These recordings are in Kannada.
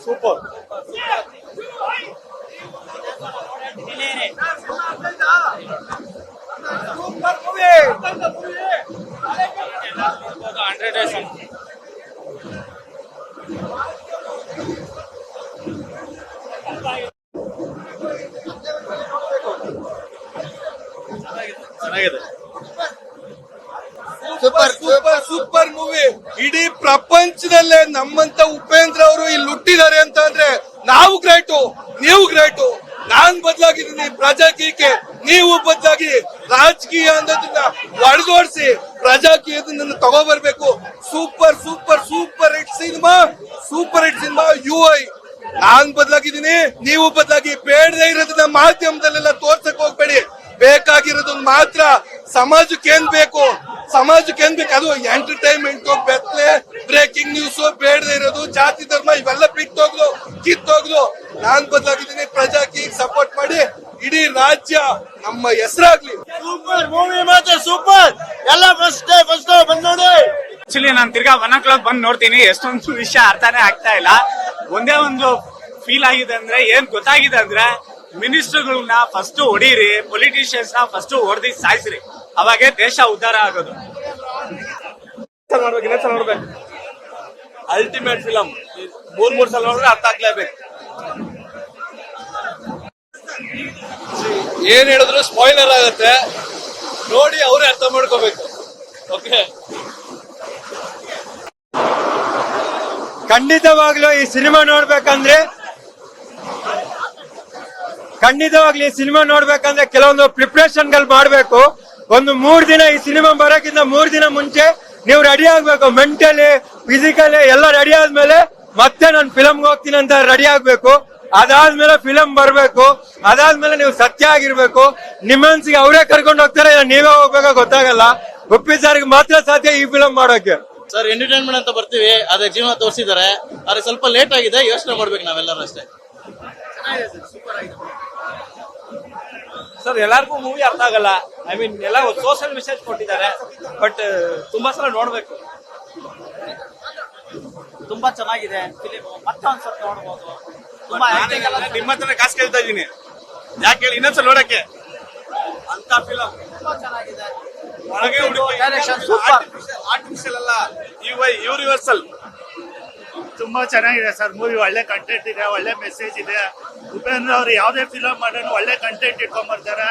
ಸೂಪರ್. ಚೆನ್ನಾಗಿದೆ. Super super super movie. ಇಡೀ ಪ್ರಪಂಚದಲ್ಲೇ ನಮ್ಮಂತ ಉಪೇಂದ್ರ ಅವರು ಇಲ್ಲಿ ಹುಟ್ಟಿದ್ದಾರೆ ಅಂತ ಅಂದ್ರೆ ನಾವು ಗ್ರೇಟು, ನೀವು ಗ್ರೇಟು. ನಾನ್ ಬದಲಾಗಿದ್ದೀನಿ ಪ್ರಜಾಕೀಯಕ್ಕೆ, ನೀವು ಬದಲಾಗಿ ರಾಜಕೀಯ ಅನ್ನೋದನ್ನ ಒಡೆದೋಡಿಸಿ ಪ್ರಜಾಕೀಯದನ್ನ ತಗೋಬರ್ಬೇಕು. Super super super hit cinema, super hit cinema. UI ನಾನ್ ಬದಲಾಗಿದ್ದೀನಿ, ನೀವು ಬದಲಾಗಿ. ಬೇಡದೇ ಇರೋದನ್ನ ಮಾಧ್ಯಮದಲ್ಲೆಲ್ಲ ತೋರ್ಸಕ್ ಹೋಗ್ಬೇಡಿ. ಬೇಕಾಗಿರೋದು ಮಾತ್ರ ಸಮಾಜಕ್ಕೆ ಏನ್ ಬೇಕು, ಸಮಾಜಕ್ಕೆ ಏನ್ ಬೇಕು ಅದು ಎಂಟರ್ಟೈನ್ಮೆಂಟ್, ಬೆತ್ತಲೆ, ಬ್ರೇಕಿಂಗ್ ನ್ಯೂಸ್, ಬೇಡದೇ ಇರೋದು, ಜಾತಿ ಧರ್ಮ ಇವೆಲ್ಲ ಬಿಟ್ಟೋಗ್ಲು, ಕಿತ್ತೋಗ್ಲು. ನಾನ್ ಬದಲಾಗಿದ್ದೀನಿ, ಪ್ರಜಾಕೀಯ ಸಪೋರ್ಟ್ ಮಾಡಿ, ಇಡೀ ರಾಜ್ಯ ನಮ್ಮ ಹೆಸರಾಗ್ಲಿ. ಸೂಪರ್ ಮೂವಿ ಮಾತ್ರ ಸೂಪರ್. ಎಲ್ಲ ಫಸ್ಟ್ ಬಂದ್ ನೋಡಿ. ಆಕ್ಚುಲಿ ನಾನು ತಿರ್ಗಾ 1 o'clock ಬಂದ್ ನೋಡ್ತೀನಿ. ಎಷ್ಟೊಂದು ವಿಷಯ ಅರ್ಥನೇ ಆಗ್ತಾ ಇಲ್ಲ. ಒಂದೇ ಒಂದು ಫೀಲ್ ಆಗಿದೆ ಅಂದ್ರೆ, ಏನ್ ಗೊತ್ತಾಗಿದೆ ಅಂದ್ರೆ, ಮಿನಿಸ್ಟರ್ಗಳನ್ನ ಫಸ್ಟ್ ಹೊಡೀರಿ, ಪೊಲಿಟಿಷಿಯನ್ಸ್ ನ ಫಸ್ಟ್ ಹೊಡೆದಿ ಸಾಯಿಸ್ರಿ, ಅವಾಗೆ ದೇಶ ಉದ್ಧಾರ ಆಗೋದು. ನೋಡ್ಬೇಕು. Ultimate film. ಮೂರ್ ಸಲ ನೋಡಿದ್ರೆ ಅರ್ಥ ಆಗ್ಲೇಬೇಕು. ಏನ್ ಹೇಳಿದ್ರು ಸ್ಪಾಯ್ಲರ್ ಆಗತ್ತೆ, ನೋಡಿ ಅವರೇ ಅರ್ಥ ಮಾಡ್ಕೋಬೇಕು. ಓಕೆ, ಖಂಡಿತವಾಗ್ಲೂ ಈ ಸಿನಿಮಾ ನೋಡ್ಬೇಕಂದ್ರೆ ಕೆಲವೊಂದು ಪ್ರಿಪರೇಷನ್ ಗಳು ಮಾಡ್ಬೇಕು. ಒಂದು 3 ದಿನ ಈ ಸಿನಿಮಾ ಬರೋಕ್ಕಿಂತ 3 ದಿನ ಮುಂಚೆ ನೀವು ರೆಡಿ ಆಗ್ಬೇಕು. ಮೆಂಟಲಿ, ಫಿಸಿಕಲಿ ಎಲ್ಲ ರೆಡಿ ಆದ್ಮೇಲೆ ಮತ್ತೆ ನಾನು ಫಿಲಮ್ಗೆ ಹೋಗ್ತೀನಿ ಅಂತ ರೆಡಿ ಆಗ್ಬೇಕು. ಅದಾದ್ಮೇಲೆ ಫಿಲಮ್ ಬರ್ಬೇಕು. ಅದಾದ್ಮೇಲೆ ನೀವು ಸತ್ಯ ಆಗಿರ್ಬೇಕು. ನಿಮ್ಮ ಮನ್ಸಿಗೆ ಅವರೇ ಕರ್ಕೊಂಡು ಹೋಗ್ತಾರೆ, ನೀವೇ ಹೋಗ್ಬೇಕೋ ಗೊತ್ತಾಗಲ್ಲ. ಉಪ್ಪಿ ಸಾರಿಗೆ ಮಾತ್ರ ಸಾಧ್ಯ ಈ ಫಿಲಮ್ ಮಾಡೋಕೆ. ಸರ್ ಎಂಟರ್ಟೈನ್ಮೆಂಟ್ ಅಂತ ಬರ್ತೀವಿ, ಅದೇ ಜೀವನ ತೋರಿಸಿದ್ದಾರೆ. ಆದ್ರೆ ಸ್ವಲ್ಪ ಲೇಟ್ ಆಗಿದೆ, ಯೋಚನೆ ಮಾಡ್ಬೇಕು ನಾವೆಲ್ಲರೂ ಅಷ್ಟೇ. ಸರ್ ಎಲ್ಲರಿಗೂ ಮೂವಿ ಅರ್ಥ ಆಗಲ್ಲ. ಐ ಮೀನ್ ಎಲ್ಲ ಸೋಷಿಯಲ್ ಮೆಸೇಜ್ ಕೊಟ್ಟಿದ್ದಾರೆ, ಬಟ್ ತುಂಬಾ ಸಲ ನೋಡ್ಬೇಕು. ತುಂಬಾ ಚೆನ್ನಾಗಿದೆ ಫಿಲಿಮ್, ಮತ್ತೆ ಒಂದ್ಸಲ ನೋಡ್ಬೋದು. ತುಂಬಾ ನಿಮ್ಮ ಹತ್ರ ಕಾಸು ಕೇಳ್ತಾ ಇದೀನಿ, ಯಾಕೆ ಹೇಳಿ ಇನ್ನೊಂದ್ಸಲ ನೋಡಕ್ಕೆ. ಅಂತ ಫಿಲಂ ತುಂಬಾ ಚೆನ್ನಾಗಿದೆ. ಒಳಗೆ ಆರ್ಟಿಫಿಷಿಯಲ್ ಅಲ್ಲ, ಯೂನಿವರ್ಸಲ್. ತುಂಬಾ ಚೆನ್ನಾಗಿದೆ ಸರ್ ಮೂವಿ. ಒಳ್ಳೆ ಕಂಟೆಂಟ್ ಇದೆ, ಒಳ್ಳೆ ಮೆಸೇಜ್ ಇದೆ. ಉಪೇಂದ್ರ ಅವರು ಯಾವ್ದೇ ಫಿಲಂ ಮಾಡೋನು ಒಳ್ಳೆ ಕಂಟೆಂಟ್ ಇಟ್ಕೊಂಡ್ಬರ್ತಾರೆ.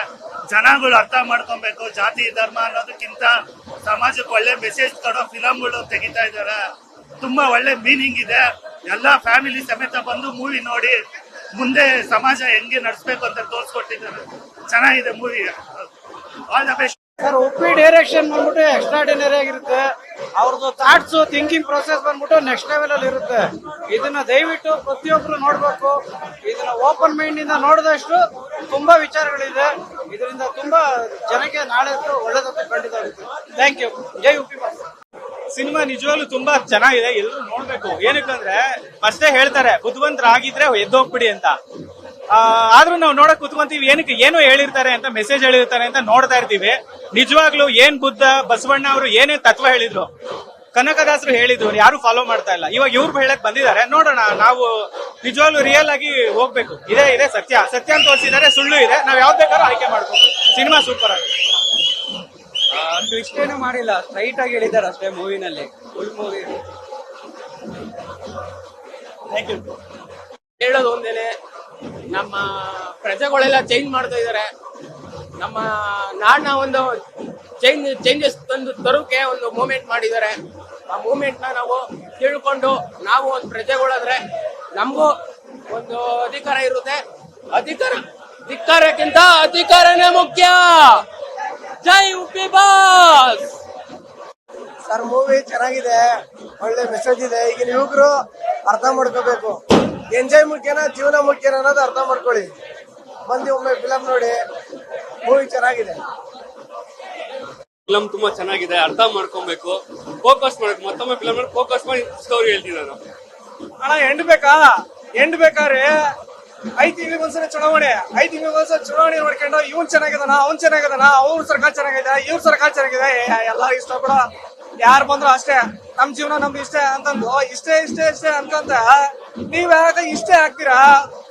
ಜನಗಳು ಅರ್ಥ ಮಾಡ್ಕೊಬೇಕು. ಜಾತಿ ಧರ್ಮ ಅನ್ನೋದಕ್ಕಿಂತ ಸಮಾಜಕ್ಕೆ ಒಳ್ಳೆ ಮೆಸೇಜ್ ಕೊಡೋ ಫಿಲಂಗಳು ತೆಗಿತಾ ಇದ್ದಾರೆ. ತುಂಬಾ ಒಳ್ಳೆ ಮೀನಿಂಗ್ ಇದೆ. ಎಲ್ಲಾ ಫ್ಯಾಮಿಲಿ ಸಮೇತ ಬಂದು ಮೂವಿ ನೋಡಿ ಮುಂದೆ ಸಮಾಜ ಹೆಂಗೆ ನಡೆಸ್ಬೇಕು ಅಂತ ತೋರಿಸ್ಕೊಟ್ಟಿದ್ದಾರೆ. ಚೆನ್ನಾಗಿದೆ movie. All the best. Sir Uppi direction ಬಂದ್ಬಿಟ್ಟು ಎಕ್ಸ್ಟ್ರಾರ್ಡಿನರಿ ಆಗಿರುತ್ತೆ. ಅವ್ರದ್ದು ಥಾಟ್ಸ್, ಥಿಂಕಿಂಗ್ ಪ್ರೊಸೆಸ್ ಬಂದ್ಬಿಟ್ಟು ನೆಕ್ಸ್ಟ್ ಲೆವೆಲ್ ಅಲ್ಲಿ ಇರುತ್ತೆ. ಇದನ್ನ ದಯವಿಟ್ಟು ಪ್ರತಿಯೊಬ್ರು ನೋಡ್ಬೇಕು. ಇದನ್ನ ಓಪನ್ ಮೈಂಡ್ ಇಂದ ನೋಡಿದಷ್ಟು ತುಂಬಾ ವಿಚಾರಗಳಿದೆ. ಇದರಿಂದ ತುಂಬಾ ಜನಕ್ಕೆ ನಾಳೆ ಒಳ್ಳೇದಂತ ಖಂಡಿತ ಆಗುತ್ತೆ. Thank you. ಜೈ ಉಪ್ಪಿ. ಸಿನಿಮಾ ನಿಜವಾಗ್ಲೂ ತುಂಬಾ ಚೆನ್ನಾಗಿದೆ, ಎಲ್ಲರೂ ನೋಡ್ಬೇಕು. ಏನಕ್ಕಂದ್ರೆ ಫಸ್ಟೇ ಹೇಳ್ತಾರೆ ಬುದ್ಧಿವಂತರಾಗಿದ್ರೆ ಎದ್ದೋಗ್ಬಿಡಿ ಅಂತ. ಆದ್ರೂ ನಾವು ನೋಡಕ್ ಕುತ್ಕೊಂತೀವಿ, ಏನಕ್ಕೆ ಏನೋ ಹೇಳಿರ್ತಾರೆ ಅಂತ, ಮೆಸೇಜ್ ಹೇಳಿರ್ತಾರೆ ಅಂತ ನೋಡ್ತಾ ಇರ್ತೀವಿ. ನಿಜವಾಗ್ಲೂ ಏನ್ ಬುದ್ಧ ಬಸವಣ್ಣ ಅವರು ಏನೇ ತತ್ವ ಹೇಳಿದ್ರು, ಕನಕದಾಸರು ಹೇಳಿದ್ರು, ಯಾರು ಫಾಲೋ ಮಾಡ್ತಾ ಇಲ್ಲ. ಇವಾಗ ಇವ್ರು ಹೇಳಕ್ ಬಂದಿದ್ದಾರೆ, ನೋಡೋಣ. ನಾವು ನಿಜವಾಗ್ಲೂ ರಿಯಲ್ ಆಗಿ ಹೋಗ್ಬೇಕು. ಇದೆ ಸತ್ಯ ಅಂತ ತೋರಿಸಿದ್ದಾರೆ, ಸುಳ್ಳು ಇದೆ, ನಾವ್ ಯಾವ್ದು ಬೇಕಾದ್ರೂ ಆಯ್ಕೆ ಮಾಡ್ಕೋಬೇಕು. ಸಿನಿಮಾ ಸೂಪರ್ ಆಗಿದೆ. ಟ್ವಿಸ್ಟ್ ಏನು ಮಾಡಿಲ್ಲ, ಸ್ಟ್ರೈಟ್ ಆಗಿ ಹೇಳಿದ್ದಾರೆ ಅಷ್ಟೇ ಮೂವಿನಲ್ಲಿ. Full movie. Thank you. ಹೇಳೋದು ಒಂದೇನೆ, ನಮ್ಮ ಪ್ರಜೆಗಳೆಲ್ಲ ಚೇಂಜ್ ಮಾಡ್ತಾ ಇದ್ದಾರೆ. ನಮ್ಮ ನಾಡನ್ನ ಒಂದು ಚೇಂಜಸ್ ತರೋಕೆ ಒಂದು ಮೂವ್ಮೆಂಟ್ ಮಾಡಿದ್ದಾರೆ. ಆ ಮೂವ್ಮೆಂಟ್ ನ ನಾವು ತಿಳ್ಕೊಂಡು ನಾವು ಒಂದು ಪ್ರಜೆಗಳಾದ್ರೆ ನಮಗೂ ಒಂದು ಅಧಿಕಾರ ಇರುತ್ತೆ. ಧಿಕ್ಕಾರಕ್ಕಿಂತ ಅಧಿಕಾರನೇ ಮುಖ್ಯ. ಜೈ ಉಪ್ಪಿ ಬಾಸ್. ಸರ್ ಮೂವಿ ಚೆನ್ನಾಗಿದೆ, ಒಳ್ಳೆ ಮೆಸೇಜ್ ಇದೆ. ಈಗಿನ ಯುವಕರು ಅರ್ಥ ಮಾಡ್ಕೋಬೇಕು. ಎಂಜಾಯ್ ಮುಖ್ಯನಾ ಜೀವನ ಮುಖ್ಯನಾ ಅನ್ನೋದು ಅರ್ಥ ಮಾಡ್ಕೊಳ್ಳಿ. ಬಂದು ಒಮ್ಮೆ ಫಿಲಂ ನೋಡಿ. ಮೂವಿ ಚೆನ್ನಾಗಿದೆ. ಫಿಲಂ ತುಂಬಾ ಚೆನ್ನಾಗಿದೆ, ಅರ್ಥ ಮಾಡ್ಕೊಬೇಕು, ಫೋಕಸ್ ಮಾಡ್ಬೇಕು. ಮತ್ತೊಮ್ಮೆ ಫಿಲಂ ನೋಡಿ ಫೋಕಸ್ ಮಾಡಿ ಸ್ಟೋರಿ ಹೇಳ್ತೀನಿ ನಾನು. ಅಣ್ಣ ಎಂಡ್ ಬೇಕಾದ್ರೆ 5 ತಿಂಗಳಿಗೆ ಒಂದ್ಸಲ ಚುನಾವಣೆ ನೋಡ್ಕೊಂಡು ಇವ್ನ್ ಚೆನ್ನಾಗಿದಾನ, ಅವ್ನ್ ಚೆನ್ನಾಗಿದಾನ, ಅವ್ರ ಸರ್ಕಾರ ಚೆನ್ನಾಗಿದೆ, ಇವ್ರ ಸರ್ಕಾರ ಚೆನ್ನಾಗಿದೆ, ಎಲ್ಲ ಇಷ್ಟ ಕೂಡ ಯಾರು ಬಂದ್ರು ಅಷ್ಟೇ, ನಮ್ ಜೀವನ ನಮ್ದು ಇಷ್ಟೇ ಅಂತಂದು ಇಷ್ಟೇ ಅನ್ಕೊಂತ ನೀವ್ ಯಾಕೆ ಇಷ್ಟೇ ಆಗ್ತೀರಾ?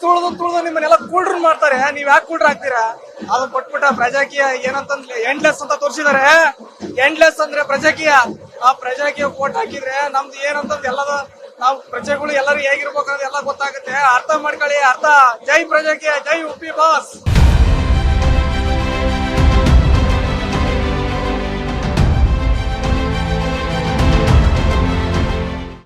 ತುಳಿದು ನಿಮ್ಮನ್ನೆಲ್ಲ ಕೂಡ್ರು ಮಾಡ್ತಾರೆ, ನೀವ್ ಯಾಕೆ ಕೂಡ್ರು ಆಗ್ತೀರಾ? ಅದನ್ನ ಕೊಟ್ಬಿಟ್ಟ ಪ್ರಜಾಕೀಯ ಏನಂತಂದ್ರೆ ಎಂಡ್ಲೆಸ್ ಅಂತ ತೋರಿಸಿದಾರೆ. ಎಂಡ್ಲೆಸ್ ಅಂದ್ರೆ ಪ್ರಜಾಕೀಯ. ಆ ಪ್ರಜಾಕೀಯ ವೋಟ್ ಹಾಕಿದ್ರೆ ನಮ್ದು ಏನಂತಂದ್ ಎಲ್ಲದ ನಾವು ಪ್ರಜೆಗಳು ಎಲ್ಲರೂ ಹೇಗಿರ್ಬೇಕು ಅನ್ನೋದು ಎಲ್ಲ ಗೊತ್ತಾಗುತ್ತೆ. ಅರ್ಥ ಮಾಡ್ಕೊಳ್ಳಿ, ಅರ್ಥ. ಜೈ ಪ್ರಜಾಕೀಯ, ಜೈ ಉಪ್ಪಿ ಬಾಸ್.